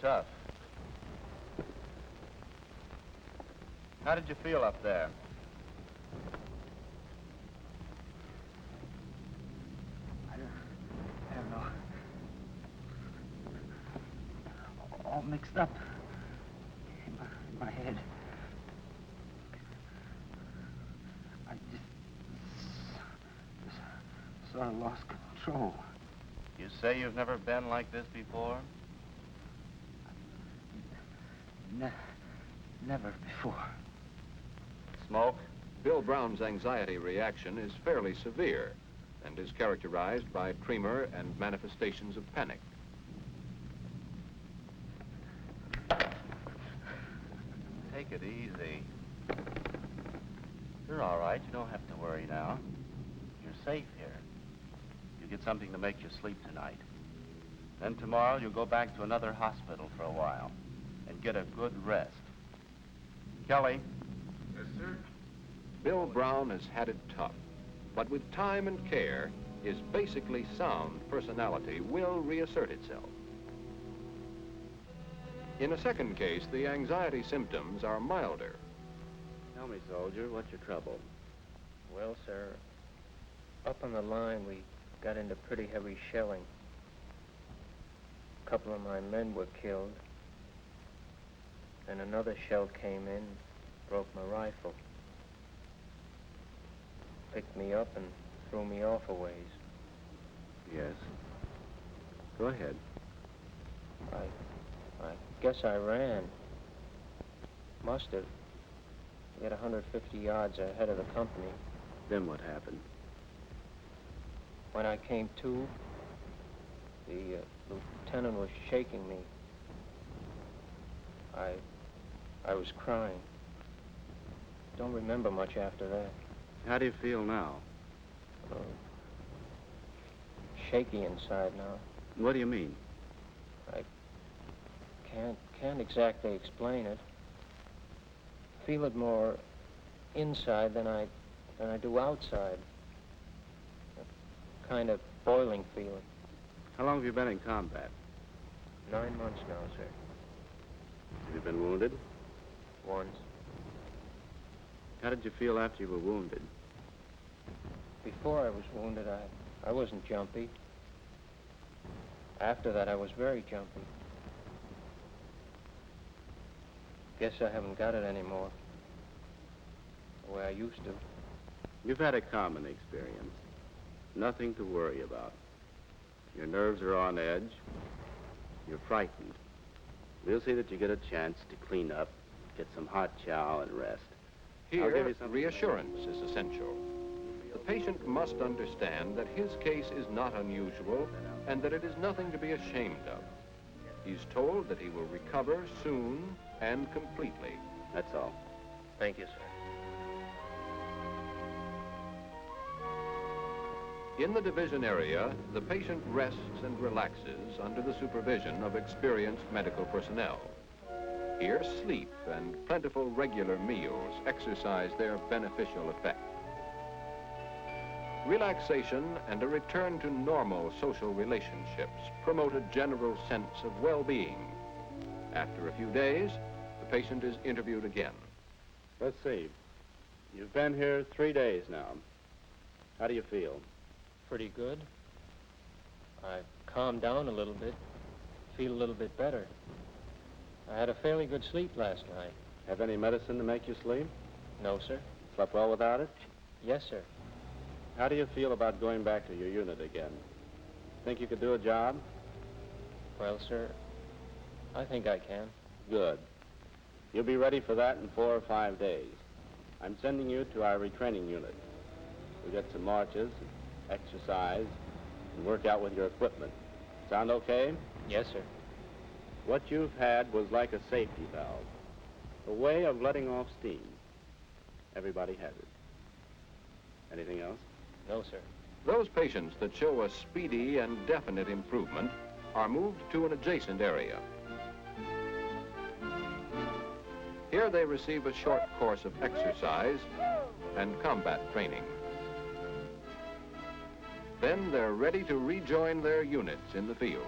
tough. How did you feel up there? I don't know. All mixed up in my head. I just sort of lost control. You say you've never been like this before? Never before. Smoke? Bill Brown's anxiety reaction is fairly severe and is characterized by tremor and manifestations of panic. Take it easy. You're all right. You don't have to worry now. You're safe here. You get something to make you sleep tonight. Then tomorrow you'll go back to another hospital for a while and get a good rest. Kelly? Yes, sir? Bill Brown has had it tough, but with time and care, his basically sound personality will reassert itself. In a second case, the anxiety symptoms are milder. Tell me, soldier, what's your trouble? Well, sir, up on the line, we got into pretty heavy shelling. A couple of my men were killed. And another shell came in, broke my rifle. Picked me up and threw me off a ways. Yes. Go ahead. I guess I ran. Must have. Get 150 yards ahead of the company. Then what happened? When I came to, the lieutenant was shaking me. I was crying. Don't remember much after that. How do you feel now? Shaky inside now. What do you mean? I can't exactly explain it. Feel it more inside than I do outside. A kind of boiling feeling. How long have you been in combat? 9 months now, sir. Have you been wounded? Once. How did you feel after you were wounded? Before I was wounded, I wasn't jumpy. After that, I was very jumpy. Guess I haven't got it anymore. The way I used to. You've had a common experience. Nothing to worry about. Your nerves are on edge. You're frightened. We'll see that you get a chance to clean up, get some hot chow, and rest. I'll give Here, you something reassurance is essential. The patient must understand that his case is not unusual and that it is nothing to be ashamed of. He's told that he will recover soon and completely. That's all. Thank you, sir. In the division area, the patient rests and relaxes under the supervision of experienced medical personnel. Here, sleep and plentiful regular meals exercise their beneficial effect. Relaxation and a return to normal social relationships promote a general sense of well-being. After a few days, the patient is interviewed again. Let's see. You've been here 3 days now. How do you feel? Pretty good. I've calmed down a little bit. Feel a little bit better. I had a fairly good sleep last night. Have any medicine to make you sleep? No, sir. Slept well without it? Yes, sir. How do you feel about going back to your unit again? Think you could do a job? Well, sir, I think I can. Good. You'll be ready for that in 4 or 5 days. I'm sending you to our retraining unit. We'll get some marches, exercise, and work out with your equipment. Sound okay? Yes, sir. What you've had was like a safety valve, a way of letting off steam. Everybody has it. Anything else? No, sir. Those patients that show a speedy and definite improvement are moved to an adjacent area. Here they receive a short course of exercise and combat training. Then they're ready to rejoin their units in the field.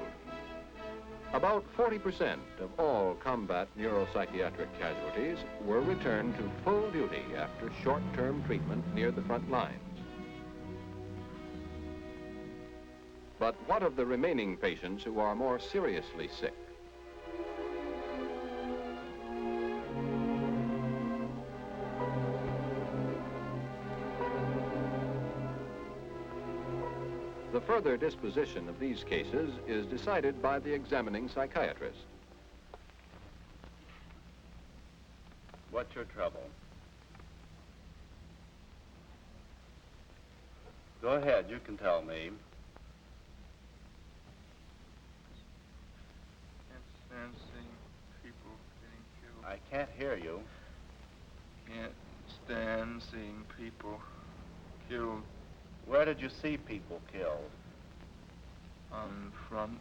About 40% of all combat neuropsychiatric casualties were returned to full duty after short-term treatment near the front lines. But what of the remaining patients who are more seriously sick? The further disposition of these cases is decided by the examining psychiatrist. What's your trouble? Go ahead, you can tell me. Can't stand seeing people getting killed. I can't hear you. Can't stand seeing people killed Where did you see people killed? on front.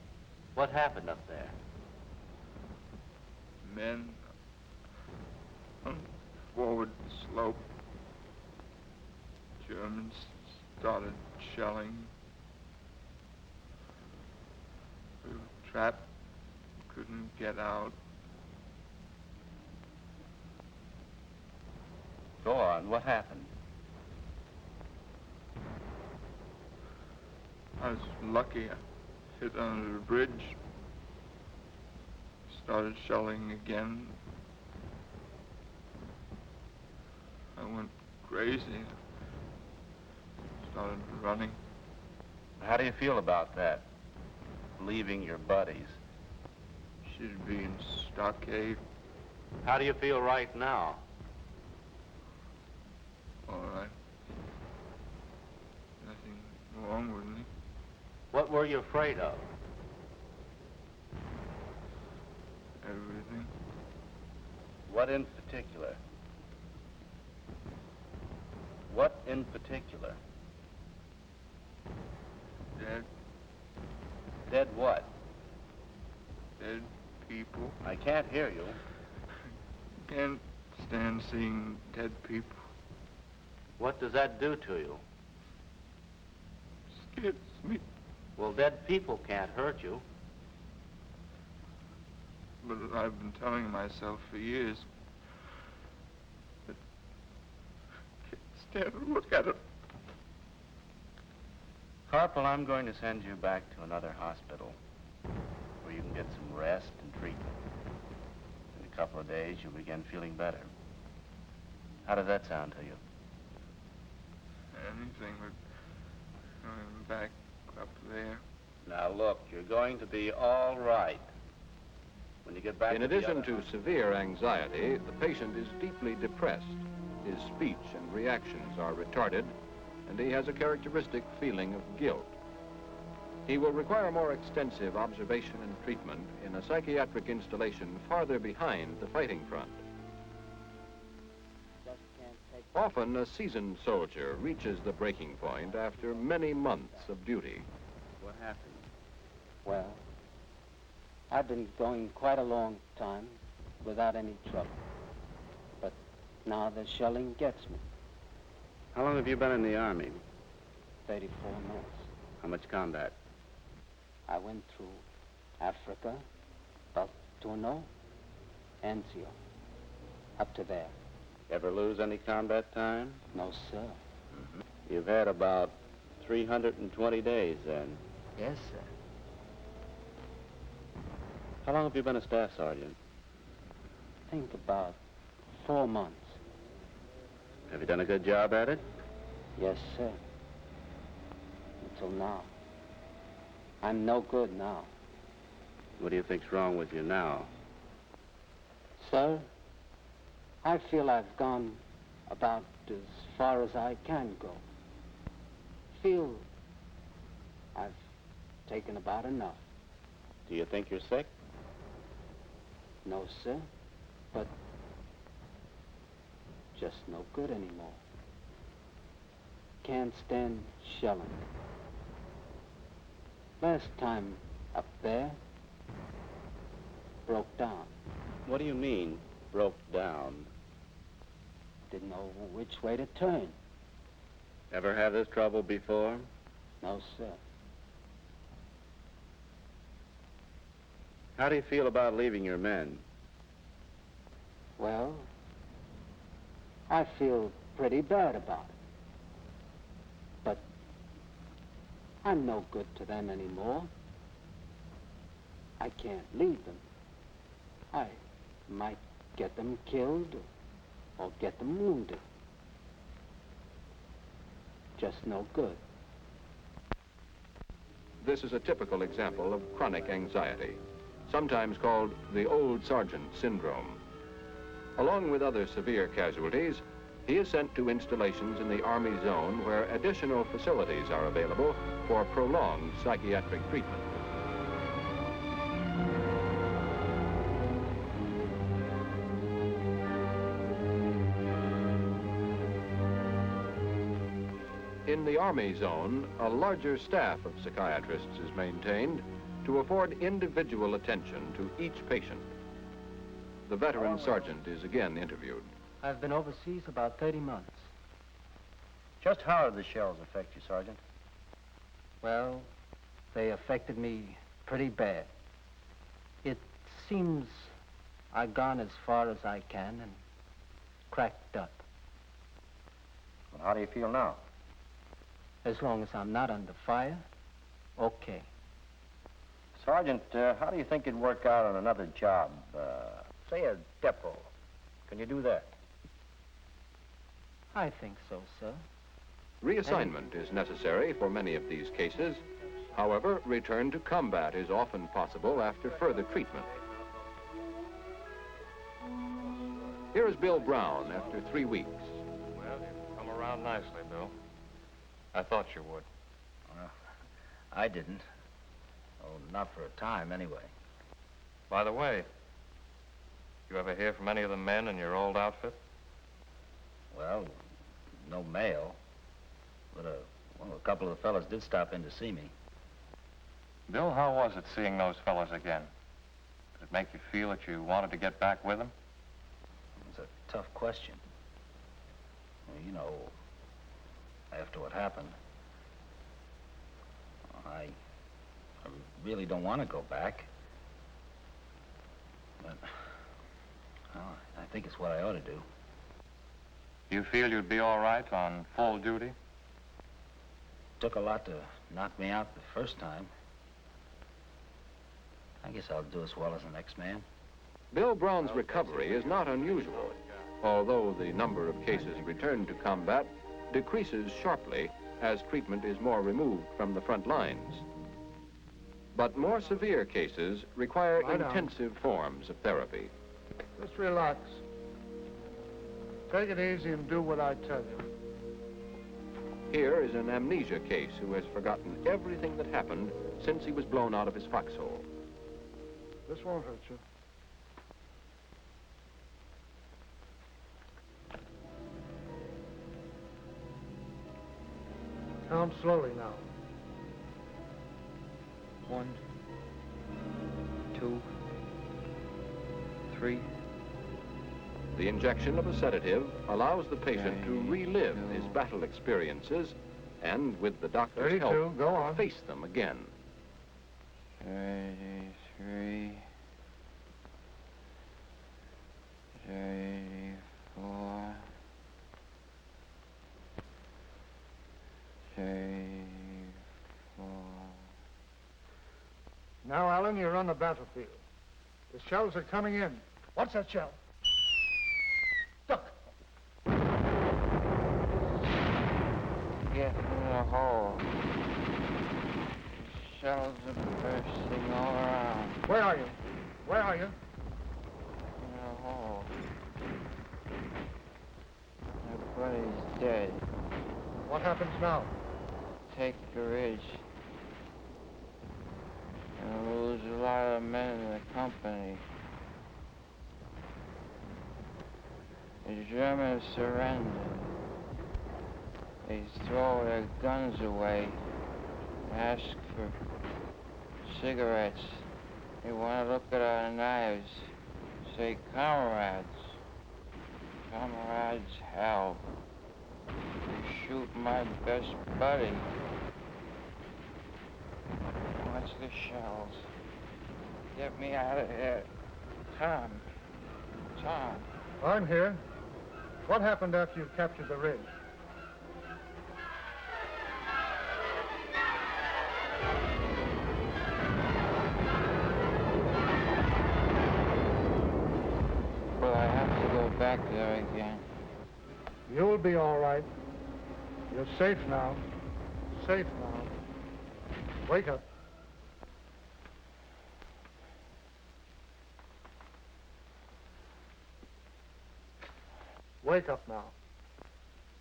What happened up there? Men on forward slope. Germans started shelling. We were trapped, couldn't get out. Go on, what happened? I was lucky. I hit under the bridge. Started shelling again. I went crazy. Started running. How do you feel about that? Leaving your buddies. Should be in stockade. How do you feel right now? All right. Nothing wrong with me. What were you afraid of? Everything. What in particular? What in particular? Dead. Dead what? Dead people. I can't hear you. Can't stand seeing dead people. What does that do to you? Scares me. Well, dead people can't hurt you. But I've been telling myself for years that I can't stand to look at it. Corporal, I'm going to send you back to another hospital where you can get some rest and treatment. In a couple of days, you'll begin feeling better. How does that sound to you? Anything but going back up there. Now, look, you're going to be all right when you get back In to the addition other to hospital. severe anxiety, the patient is deeply depressed. His speech and reactions are retarded, and he has a characteristic feeling of guilt. He will require more extensive observation and treatment in a psychiatric installation farther behind the fighting front. Often, a seasoned soldier reaches the breaking point after many months of duty. What happened? Well, I've been going quite a long time without any trouble. But now the shelling gets me. How long have you been in the Army? 34 months. How much combat? I went through Africa, Baltuno, Anzio, up to there. Ever lose any combat time? No, sir. You've had about 320 days then. Yes, sir. How long have you been a staff sergeant? Think about 4 months. Have you done a good job at it? Yes, sir. Until now. I'm no good now. What do you think's wrong with you now? Sir, I feel I've gone about as far as I can go. Feel I've taken about enough. Do you think you're sick? No, sir, but just no good anymore. Can't stand shelling. Last time up there, broke down. What do you mean, broke down? Didn't know which way to turn. Ever have this trouble before? No, sir. How do you feel about leaving your men? Well, I feel pretty bad about it. But I'm no good to them anymore. I can't leave them. I might get them killed or get them wounded. Just no good. This is a typical example of chronic anxiety, sometimes called the old sergeant syndrome. Along with other severe casualties, he is sent to installations in the Army zone where additional facilities are available for prolonged psychiatric treatment. In the Army zone, a larger staff of psychiatrists is maintained to afford individual attention to each patient. The veteran sergeant is again interviewed. I've been overseas about 30 months. Just how did the shells affect you, Sergeant? Well, they affected me pretty bad. It seems I've gone as far as I can and cracked up. Well, how do you feel now? As long as I'm not under fire, okay. Sergeant, how do you think you'd work out on another job? Say a depot. Can you do that? I think so, sir. Reassignment is necessary for many of these cases. However, return to combat is often possible after further treatment. Here is Bill Brown after 3 weeks. Well, you've come around nicely, Bill. I thought you would. Well, I didn't. Oh, not for a time, anyway. By the way, you ever hear from any of the men in your old outfit? Well, no mail. But, a couple of the fellas did stop in to see me. Bill, how was it seeing those fellas again? Did it make you feel that you wanted to get back with them? It's a tough question. Well, you know, after what happened, I really don't want to go back. But, well, I think it's what I ought to do. You feel you'd be all right on full duty? Took a lot to knock me out the first time. I guess I'll do as well as the next man. Bill Brown's recovery is not unusual, although the number of cases returned to combat decreases sharply as treatment is more removed from the front lines. But more severe cases require intensive forms of therapy. Just relax. Take it easy and do what I tell you. Here is an amnesia case who has forgotten everything that happened since he was blown out of his foxhole. This won't hurt you. Count slowly now. 1, 2, 3. The injection of a sedative allows the patient to relive his battle experiences and, with the doctor's 32, help, go on. face them again. 33. 34. 34. Now, Alan, you're on the battlefield. The shells are coming in. What's that shell? Duck. Get in the hole. Shells are bursting all around. Where are you? Where are you? In the hole. Everybody's dead. What happens now? Take the ridge. And lose a lot of men in the company. The Germans surrender. They throw their guns away, ask for cigarettes. They want to look at our knives, say, comrades. Comrades, hell. You shoot my best buddy. Watch the shells. Get me out of here. Tom. Tom. I'm here. What happened after you captured the ridge? Well, I have to go back there again. You'll be all right. You're safe now. Safe now. Wake up. Wake up now.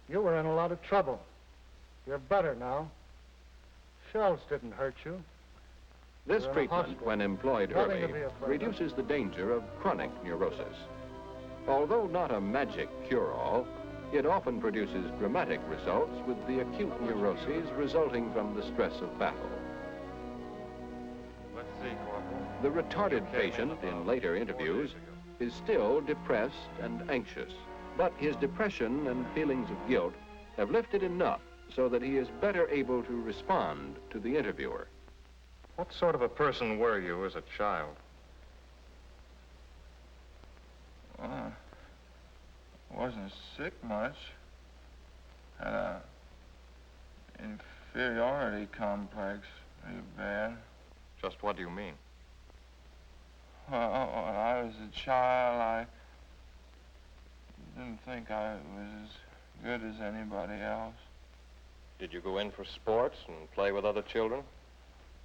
You were in a lot of trouble. You're better now. Shells didn't hurt you. This You're in a treatment, hospital. when employed Nothing early, to be afraid of. reduces the danger of chronic neurosis. Although not a magic cure-all, it often produces dramatic results with the acute neuroses resulting from the stress of battle. Let's see, Corporal. The retarded Okay, patient well, in later 4 interviews days ago. is still depressed and anxious, but his depression and feelings of guilt have lifted enough so that he is better able to respond to the interviewer. What sort of a person were you as a child? Wasn't sick much. Had a inferiority complex, pretty bad. Just what do you mean? Well, when I was a child, I didn't think I was as good as anybody else. Did you go in for sports and play with other children?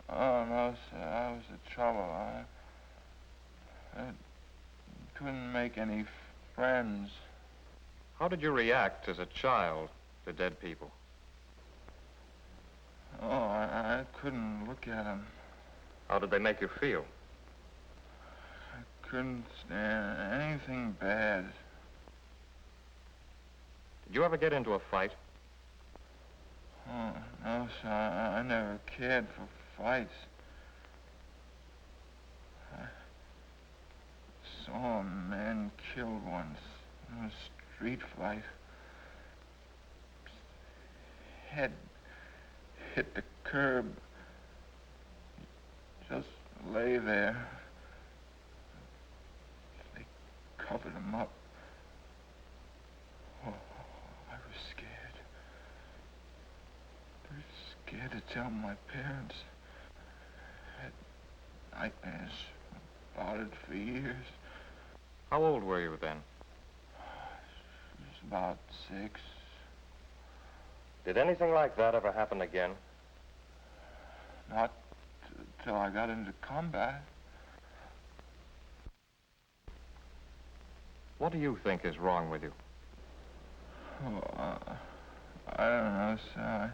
Oh, no, sir, I was the trouble. I couldn't make any friends. How did you react as a child to dead people? Oh, I couldn't look at them. How did they make you feel? I couldn't stand anything bad. Did you ever get into a fight? Oh, no, sir, I never cared for fights. I saw a man killed once in a street fight. Head hit the curb. Just lay there. They covered him up. Oh, I was scared. Scared to tell my parents. Had nightmares about it for years. How old were you then? It was about 6. Did anything like that ever happen again? Not till I got into combat. What do you think is wrong with you? Oh, I don't know, sir.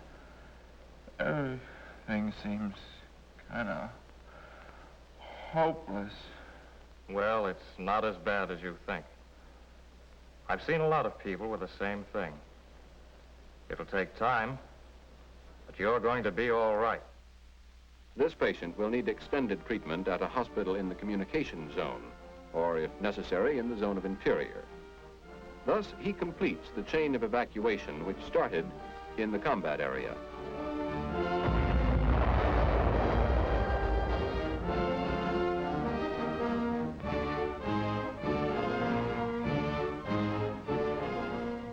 Everything seems kind of hopeless. Well, it's not as bad as you think. I've seen a lot of people with the same thing. It'll take time, but you're going to be all right. This patient will need extended treatment at a hospital in the communication zone, or if necessary, in the zone of interior. Thus, he completes the chain of evacuation which started in the combat area.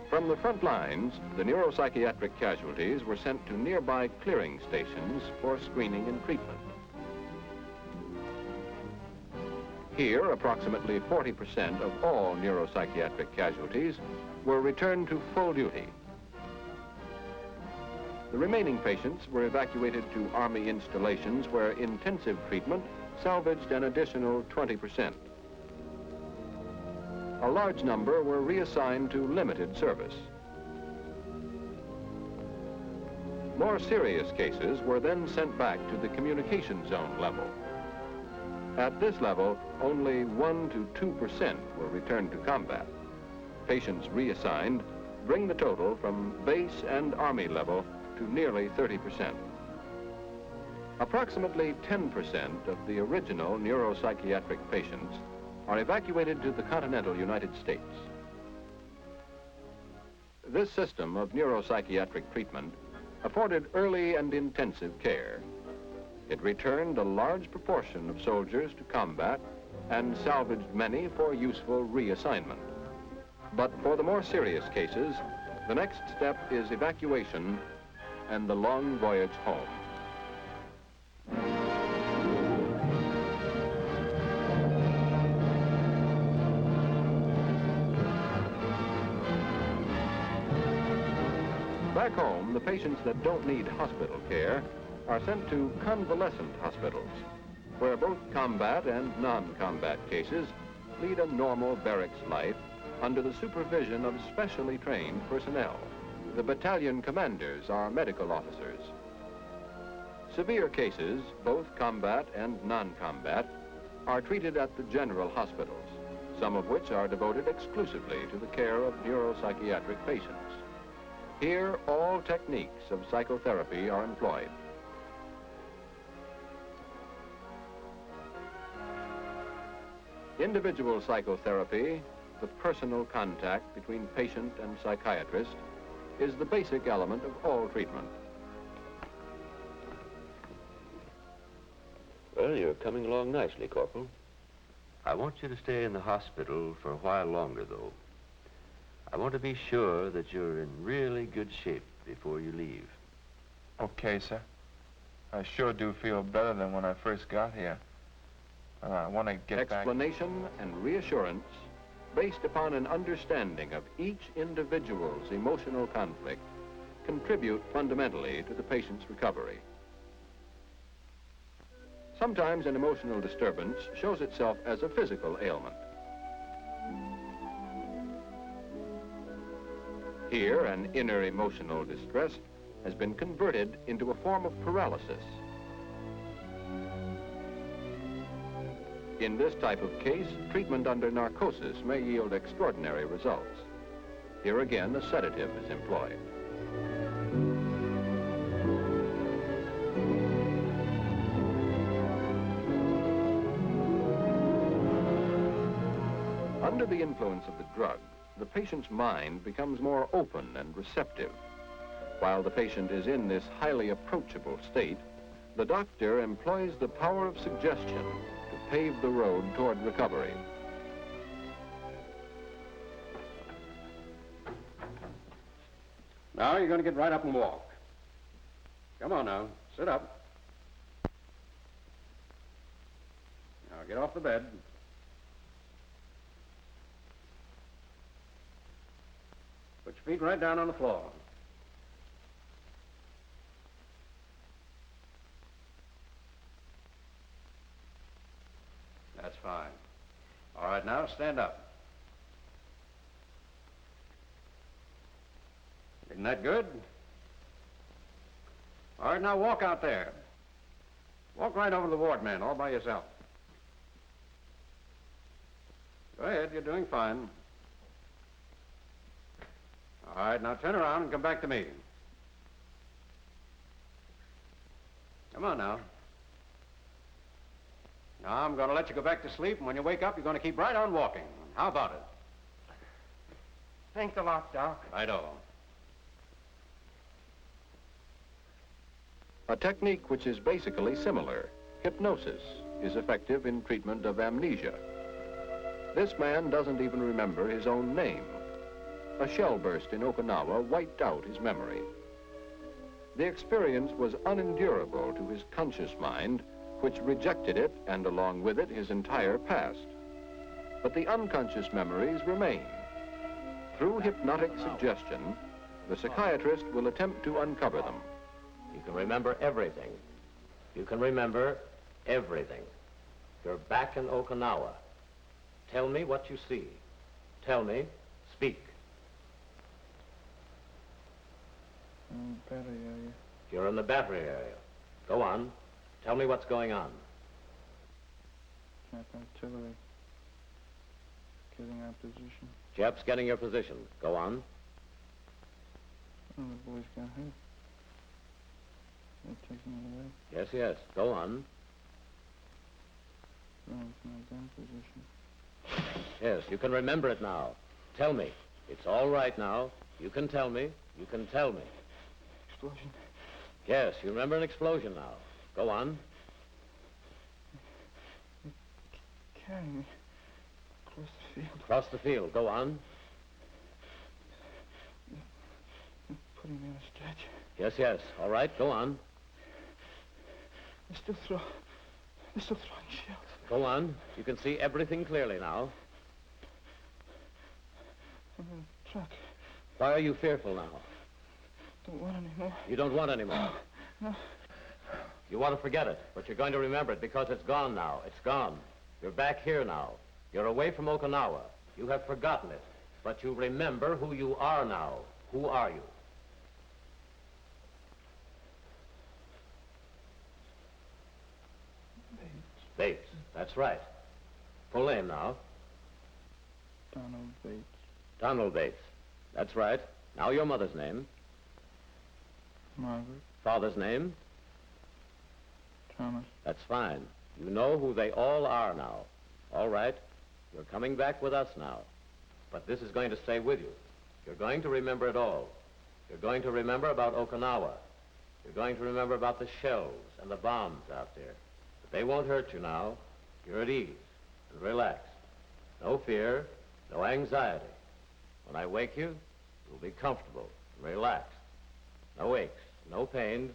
From the front lines, the neuropsychiatric casualties were sent to nearby clearing stations for screening and treatment. Here, approximately 40% of all neuropsychiatric casualties were returned to full duty. The remaining patients were evacuated to Army installations where intensive treatment salvaged an additional 20%. A large number were reassigned to limited service. More serious cases were then sent back to the communication zone level. At this level, only 1 to 2% were returned to combat. Patients reassigned bring the total from base and Army level to nearly 30%. Approximately 10% of the original neuropsychiatric patients are evacuated to the continental United States. This system of neuropsychiatric treatment afforded early and intensive care. It returned a large proportion of soldiers to combat and salvaged many for useful reassignment. But for the more serious cases, the next step is evacuation and the long voyage home. Back home, the patients that don't need hospital care are sent to convalescent hospitals, where both combat and non-combat cases lead a normal barracks life under the supervision of specially trained personnel. The battalion commanders are medical officers. Severe cases, both combat and non-combat, are treated at the general hospitals, some of which are devoted exclusively to the care of neuropsychiatric patients. Here, all techniques of psychotherapy are employed. Individual psychotherapy, the personal contact between patient and psychiatrist, is the basic element of all treatment. Well, you're coming along nicely, Corporal. I want you to stay in the hospital for a while longer, though. I want to be sure that you're in really good shape before you leave. Okay, sir. I sure do feel better than when I first got here. I want to get back... Explanation and reassurance based upon an understanding of each individual's emotional conflict contribute fundamentally to the patient's recovery. Sometimes an emotional disturbance shows itself as a physical ailment. Here, an inner emotional distress has been converted into a form of paralysis. In this type of case, treatment under narcosis may yield extraordinary results. Here again, a sedative is employed. Under the influence of the drug, the patient's mind becomes more open and receptive. While the patient is in this highly approachable state, the doctor employs the power of suggestion to pave the road toward recovery. Now you're going to get right up and walk. Come on now, sit up. Now get off the bed. Put your feet right down on the floor. That's fine. All right, now stand up. Isn't that good? All right, now walk out there. Walk right over to the ward man, all by yourself. Go ahead, you're doing fine. All right, now turn around and come back to me. Come on now. Now, I'm going to let you go back to sleep, and when you wake up, you're going to keep right on walking. How about it? Thanks a lot, Doc. Righto. A technique which is basically similar, hypnosis, is effective in treatment of amnesia. This man doesn't even remember his own name. A shell burst in Okinawa wiped out his memory. The experience was unendurable to his conscious mind, which rejected it, and along with it, his entire past. But the unconscious memories remain. Through hypnotic suggestion, the psychiatrist will attempt to uncover them. You can remember everything. You can remember everything. You're back in Okinawa. Tell me what you see. Tell me. Speak. Battery area. You're in the battery area. Go on. Tell me what's going on. Jap artillery. Getting our position. Jep's getting your position. Go on. Oh, the boys got hurt. They're taking it away. Yes, yes. Go on. Going to my gun position. Yes, you can remember it now. Tell me. It's all right now. You can tell me. You can tell me. Explosion. Yes, you remember an explosion now. Go on. carrying me across the field. Across the field. Go on. They're putting me on a stretcher. Yes, yes. All right, go on. They're still throwing shells. Go on. You can see everything clearly now. I'm in a truck. Why are you fearful now? Don't want any more. You don't want any more. No. You want to forget it, but you're going to remember it because it's gone now. It's gone. You're back here now. You're away from Okinawa. You have forgotten it, but you remember who you are now. Who are you? Bates. That's right. Full name now. Donald Bates. Donald Bates. That's right. Now your mother's name. Margaret. Father's name. Thomas. That's fine. You know who they all are now. All right. You're coming back with us now. But this is going to stay with you. You're going to remember it all. You're going to remember about Okinawa. You're going to remember about the shells and the bombs out there. But they won't hurt you now. You're at ease and relaxed. No fear, no anxiety. When I wake you, you'll be comfortable and relaxed. No aches, no pains,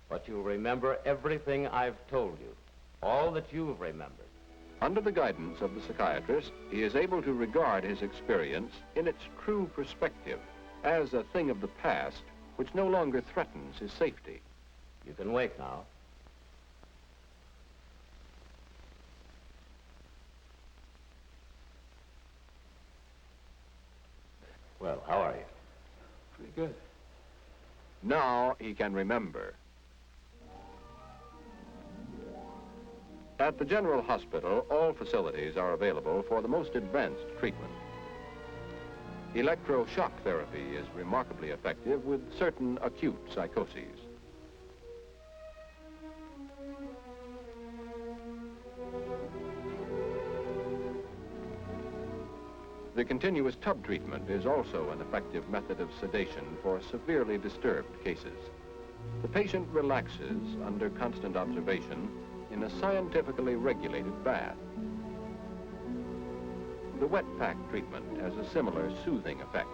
but you'll remember everything I've told you. All that you've remembered. Under the guidance of the psychiatrist, he is able to regard his experience in its true perspective as a thing of the past which no longer threatens his safety. You can wake now. Well, how are you? Pretty good. Now he can remember. At the General Hospital, all facilities are available for the most advanced treatment. Electroshock therapy is remarkably effective with certain acute psychoses. The continuous tub treatment is also an effective method of sedation for severely disturbed cases. The patient relaxes under constant observation in a scientifically regulated bath. The wet pack treatment has a similar soothing effect.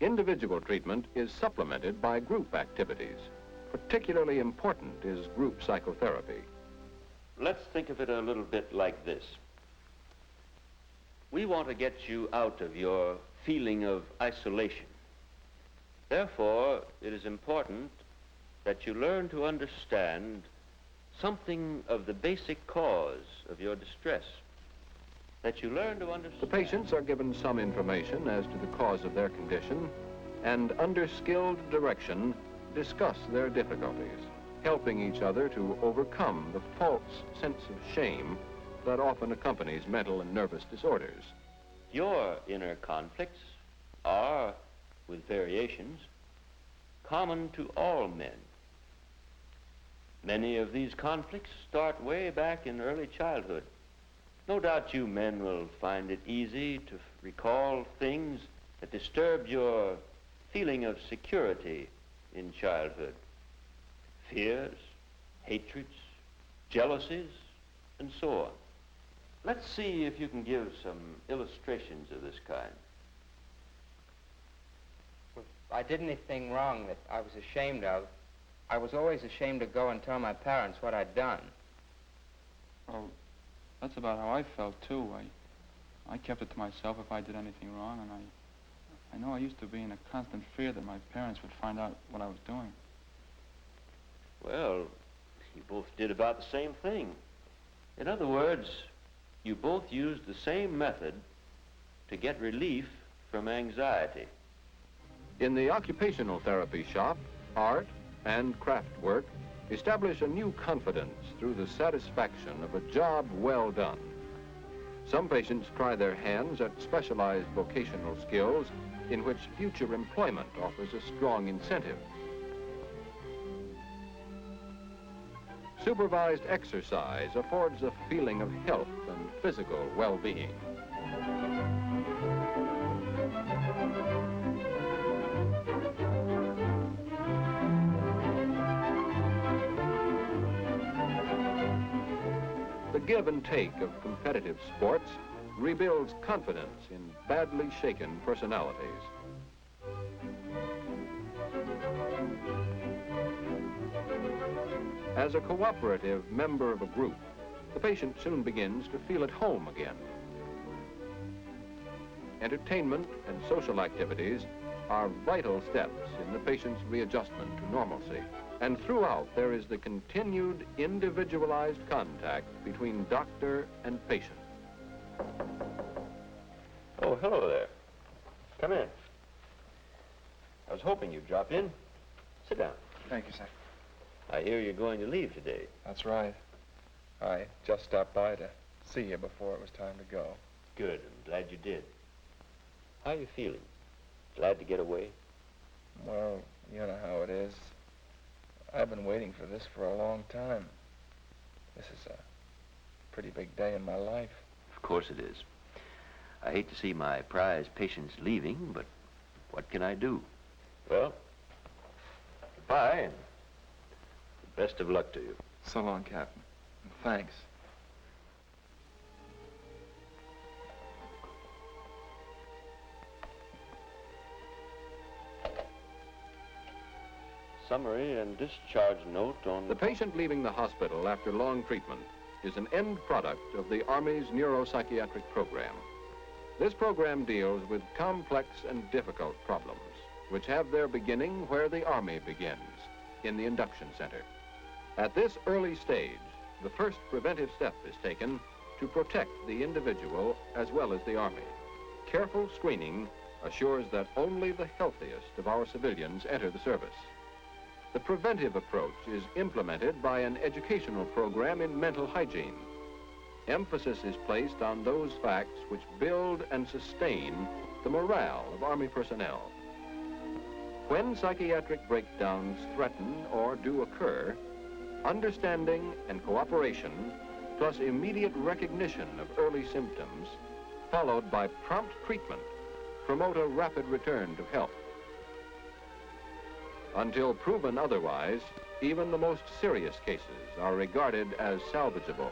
Individual treatment is supplemented by group activities. Particularly important is group psychotherapy. Let's think of it a little bit like this. We want to get you out of your feeling of isolation. Therefore, it is important that you learn to understand something of the basic cause of your distress. That you learn to understand. The patients are given some information as to the cause of their condition and under skilled direction discuss their difficulties, helping each other to overcome the false sense of shame that often accompanies mental and nervous disorders. Your inner conflicts are, with variations, common to all men. Many of these conflicts start way back in early childhood. No doubt you men will find it easy to recall things that disturbed your feeling of security in childhood. Fears, hatreds, jealousies, and so on. Let's see if you can give some illustrations of this kind. If I did anything wrong that I was ashamed of, I was always ashamed to go and tell my parents what I'd done. Oh, that's about how I felt, too. I kept it to myself if I did anything wrong, and I know I used to be in a constant fear that my parents would find out what I was doing. Well, you both did about the same thing. In other words, you both used the same method to get relief from anxiety. In the occupational therapy shop, art and craft work establish a new confidence through the satisfaction of a job well done. Some patients try their hands at specialized vocational skills in which future employment offers a strong incentive. Supervised exercise affords a feeling of health and physical well-being. give and take of competitive sports rebuilds confidence in badly shaken personalities. As a cooperative member of a group, the patient soon begins to feel at home again. Entertainment and social activities are vital steps in the patient's readjustment to normalcy. And throughout, there is the continued individualized contact between doctor and patient. Oh, hello there. Come in. I was hoping you'd drop in. Sit down. Thank you, sir. I hear you're going to leave today. That's right. I just stopped by to see you before it was time to go. Good. I'm glad you did. How are you feeling? Glad to get away? Well, you know how it is. I've been waiting for this for a long time. This is a pretty big day in my life. Of course it is. I hate to see my prized patients leaving, but what can I do? Well, goodbye, and best of luck to you. So long, Captain. And thanks. Summary and discharge note on... The patient leaving the hospital after long treatment is an end product of the Army's neuropsychiatric program. This program deals with complex and difficult problems, which have their beginning where the Army begins, in the induction center. At this early stage, the first preventive step is taken to protect the individual as well as the Army. Careful screening assures that only the healthiest of our civilians enter the service. The preventive approach is implemented by an educational program in mental hygiene. Emphasis is placed on those facts which build and sustain the morale of Army personnel. When psychiatric breakdowns threaten or do occur, understanding and cooperation, plus immediate recognition of early symptoms, followed by prompt treatment, promote a rapid return to health. Until proven otherwise, even the most serious cases are regarded as salvageable.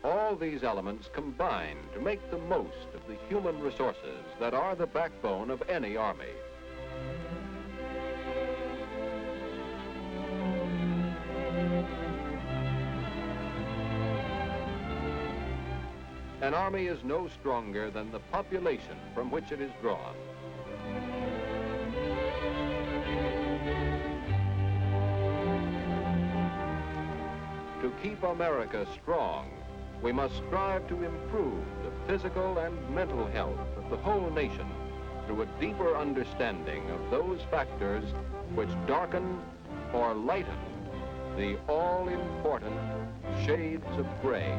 All these elements combine to make the most of the human resources that are the backbone of any army. An army is no stronger than the population from which it is drawn. To keep America strong, we must strive to improve the physical and mental health of the whole nation through a deeper understanding of those factors which darken or lighten the all-important shades of gray.